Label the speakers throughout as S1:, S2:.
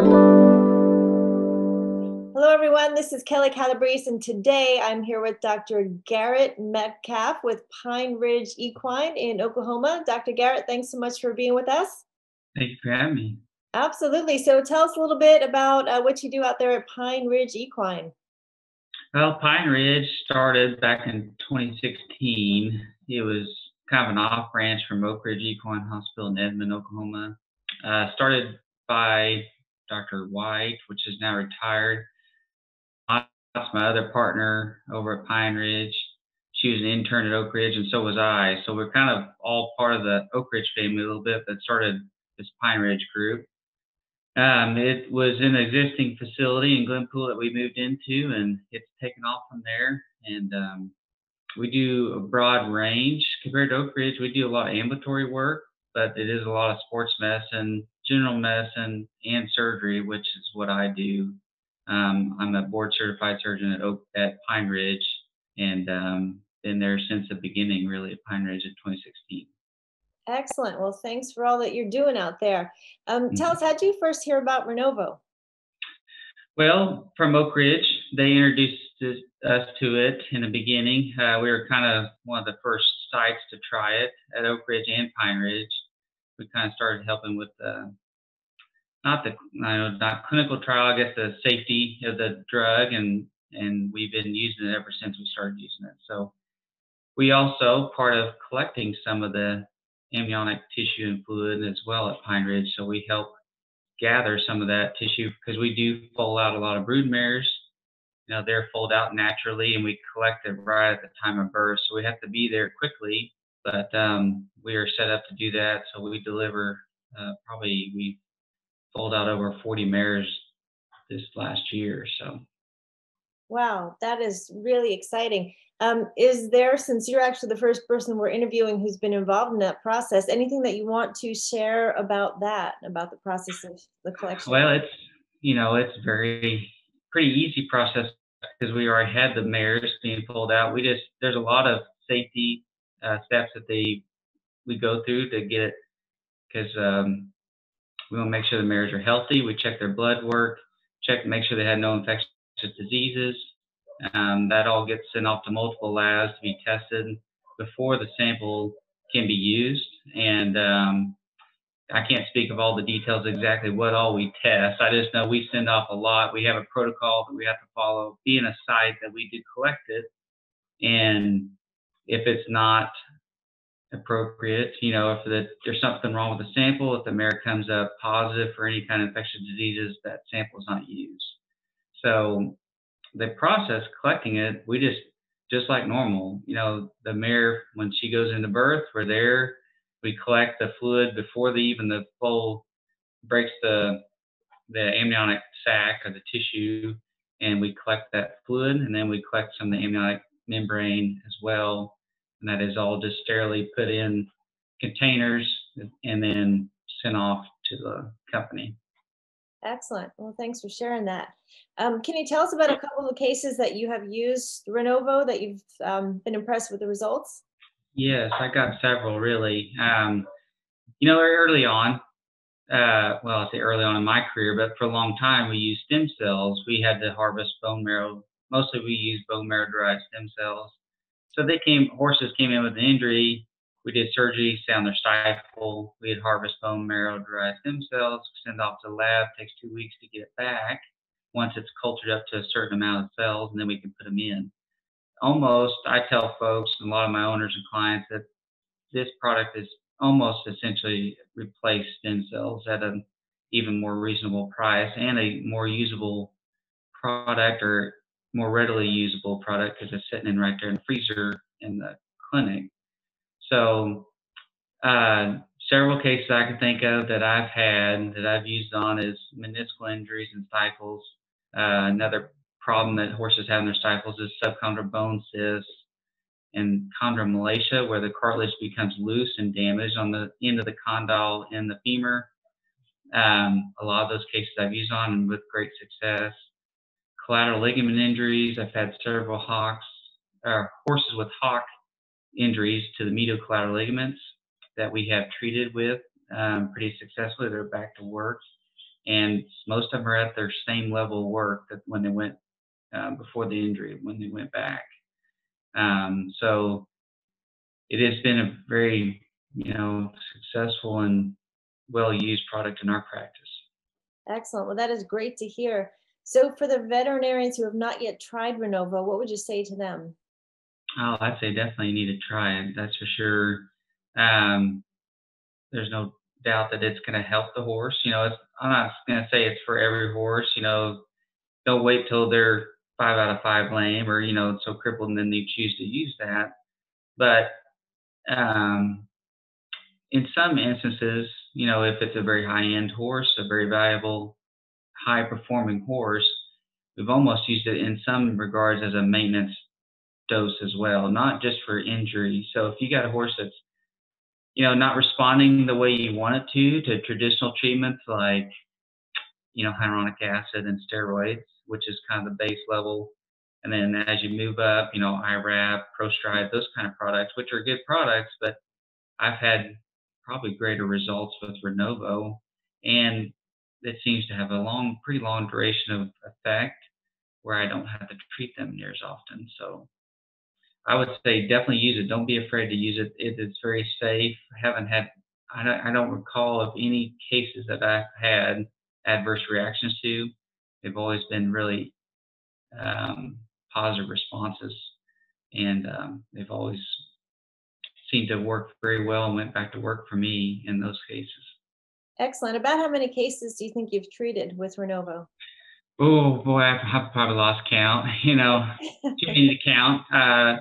S1: Hello, everyone. This is Kelly Calabrese, and today I'm here with Dr. Garrett Metcalf with Pine Ridge Equine in Oklahoma. Dr. Garrett, thanks so much for being with us.
S2: Thank you for having me.
S1: Absolutely. So tell us a little bit about what you do out there at Pine Ridge Equine.
S2: Well, Pine Ridge started back in 2016. It was kind of an off branch from Oak Ridge Equine Hospital in Edmond, Oklahoma. Started by Dr. White, which is now retired. That's my other partner over at Pine Ridge. She was an intern at Oak Ridge, and so was I. So we're kind of all part of the Oak Ridge family a little bit that started this Pine Ridge group. It was an existing facility in Glenpool that we moved into, and it's taken off from there. And we do a broad range compared to Oak Ridge. We do a lot of ambulatory work, but it is a lot of sports medicine, general medicine, and surgery, which is what I do. I'm a board certified surgeon at Pine Ridge, and been there since the beginning, really, at Pine Ridge in 2016.
S1: Excellent. Well, thanks for all that you're doing out there. Tell us,
S2: Mhm.
S1: how did you first hear about Renovo?
S2: Well, from Oak Ridge, they introduced us to it in the beginning. We were kind of one of the first sites to try it at Oak Ridge and Pine Ridge. We kind of started helping with not clinical trial, I guess the safety of the drug, and we've been using it ever since we started using it. So we also part of collecting some of the amniotic tissue and fluid as well at Pine Ridge. So we help gather some of that tissue because we do fold out a lot of broodmares. You know, they're fold out naturally, and we collect it right at the time of birth. So we have to be there quickly, but we are set up to do that. So we deliver we fold out over 40 mares this last year. So.
S1: Wow, that is really exciting. Is there, since you're actually the first person we're interviewing who's been involved in that process, anything that you want to share about that, about the process of the collection?
S2: Well, it's pretty easy process because we already had the mares being pulled out. There's a lot of safety steps that we go through to get it because we want to make sure the mares are healthy. We check their blood work, make sure they had no infectious diseases. That all gets sent off to multiple labs to be tested before the sample can be used. And I can't speak of all the details exactly what all we test. I just know we send off a lot. We have a protocol that we have to follow, being a site that we do collect it. And if it's not appropriate, if there's something wrong with the sample, if the mare comes up positive for any kind of infectious diseases, that sample is not used. So the process collecting it, we just like normal. The mare, when she goes into birth, we're there. We collect the fluid before even the foal breaks the amniotic sac or the tissue, and we collect that fluid, and then we collect some of the amniotic membrane as well, and that is all just sterilely put in containers and then sent off to the company.
S1: Excellent. Well, thanks for sharing that. Can you tell us about a couple of cases that you have used Renovo that you've been impressed with the results?
S2: Yes, I got several really. Early on, I say early on in my career, but for a long time we used stem cells. We had to harvest bone marrow. Mostly we used bone marrow derived stem cells. So horses came in with an injury. We did surgery, sound their stifle. We'd harvest bone marrow derived stem cells, send off to the lab, takes 2 weeks to get it back. Once it's cultured up to a certain amount of cells, and then we can put them in. I tell folks, and a lot of my owners and clients, that this product is almost essentially replaced stem cells at an even more reasonable price and a more usable product, or more readily usable product, because it's sitting in right there in the freezer in the clinic. So several cases I can think of that I've used on is meniscal injuries and stifles. Another problem that horses have in their stifles is subchondral bone cysts and chondromalacia, where the cartilage becomes loose and damaged on the end of the condyle in the femur. A lot of those cases I've used on, and with great success. Collateral ligament injuries, I've had several horses with hock injuries to the medial collateral ligaments that we have treated with pretty successfully. They're back to work. and most of them are at their same level of work that when they went before the injury, when they went back. So it has been a very, successful and well-used product in our practice.
S1: Excellent. Well, that is great to hear. So for the veterinarians who have not yet tried Renovo, what would you say to them?
S2: Oh, I'd say definitely you need to try it. That's for sure. Um, there's no doubt that it's going to help the horse. I'm not going to say it's for every horse. Don't wait till they're 5 out of 5 lame or so crippled, and then they choose to use that. But um, in some instances, if it's a very high-end horse, a very valuable, high-performing horse, we've almost used it in some regards as a maintenance dose as well, not just for injury. So if you got a horse that's not responding the way you want it to traditional treatments like hyaluronic acid and steroids, which is kind of the base level. And then as you move up, IRAP, ProStride, those kind of products, which are good products, but I've had probably greater results with Renovo, and it seems to have a pretty long duration of effect where I don't have to treat them near as often. So I would say definitely use it. Don't be afraid to use it. It is very safe. I don't recall of any cases that I've had adverse reactions to. They've always been really positive responses, and they've always seemed to work very well and went back to work for me in those cases.
S1: Excellent. About how many cases do you think you've treated with Renovo?
S2: Oh boy, I've probably lost count. Too many to count.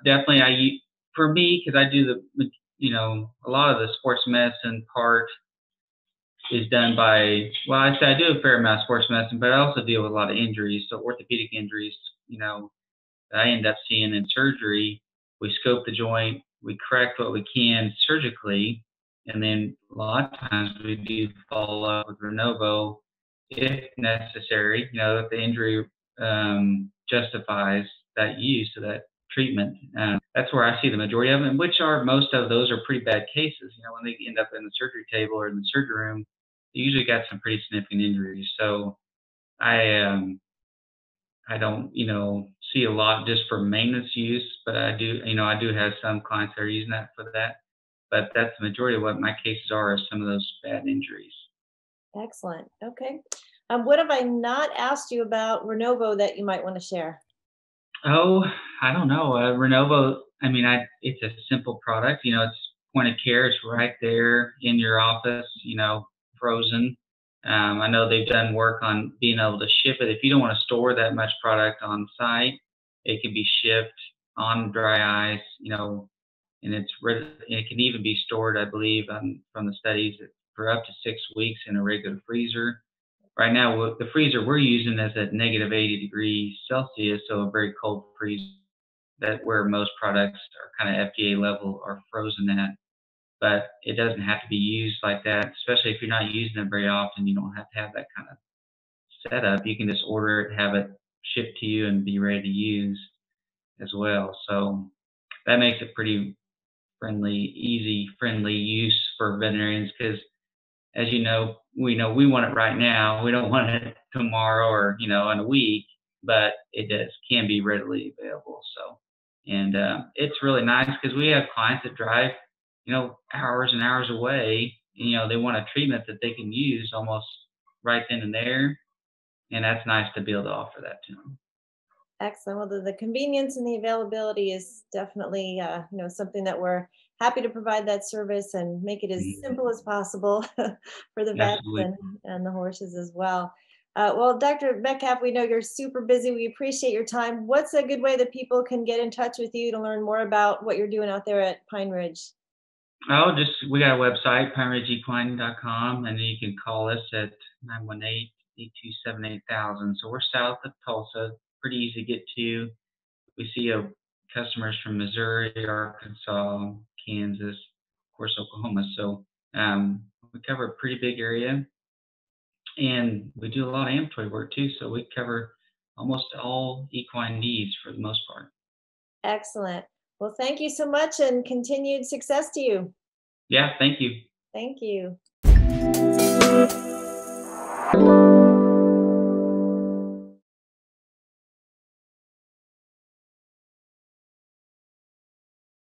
S2: Definitely, for me, because I do a lot of the sports medicine part is done by. Well, I say I do a fair amount of sports medicine, but I also deal with a lot of injuries. So orthopedic injuries, that I end up seeing in surgery. We scope the joint, we correct what we can surgically, and then a lot of times we do follow up with Renovo if necessary, if the injury justifies that use of that treatment. That's where I see the majority of them, which are most of those are pretty bad cases. When they end up in the surgery table or in the surgery room, they usually got some pretty significant injuries. So I don't, see a lot just for maintenance use, but I do have some clients that are using that for that. But that's the majority of what my cases are is some of those bad injuries.
S1: Excellent. Okay. What have I not asked you about Renovo that you might want to share?
S2: Oh, I don't know. Renovo, it's a simple product. It's point of care. It's right there in your office, frozen. I know they've done work on being able to ship it. If you don't want to store that much product on site, it can be shipped on dry ice, and it can even be stored, I believe, from the studies for up to 6 weeks in a regular freezer. Right now, the freezer we're using is at negative 80 degrees Celsius, so a very cold freezer. That where most products are kind of FDA level are frozen at. But it doesn't have to be used like that, especially if you're not using it very often. You don't have to have that kind of setup. You can just order it, have it shipped to you, and be ready to use as well. So that makes it pretty friendly use for veterinarians because, as you know we want it right now. We don't want it tomorrow or in a week, but it can be readily available. So, and it's really nice because we have clients that drive hours and hours away. They want a treatment that they can use almost right then and there, and that's nice to be able to offer that to them.
S1: Excellent. Well, the convenience and the availability is definitely, something that we're happy to provide that service and make it as
S2: Mhm.
S1: simple as possible for the vets
S2: Absolutely.
S1: and the horses as well. Well, Dr. Metcalf, we know you're super busy. We appreciate your time. What's a good way that people can get in touch with you to learn more about what you're doing out there at Pine Ridge?
S2: Oh, we got a website, pineridgeequine.com, and then you can call us at 918-827-8000. So we're south of Tulsa, pretty easy to get to. We see customers from Missouri, Arkansas, Kansas, of course, Oklahoma. So we cover a pretty big area, and we do a lot of ambulatory work too. So we cover almost all equine needs for the most part.
S1: Excellent. Well, thank you so much and continued success to you.
S2: Yeah, thank you.
S1: Thank you.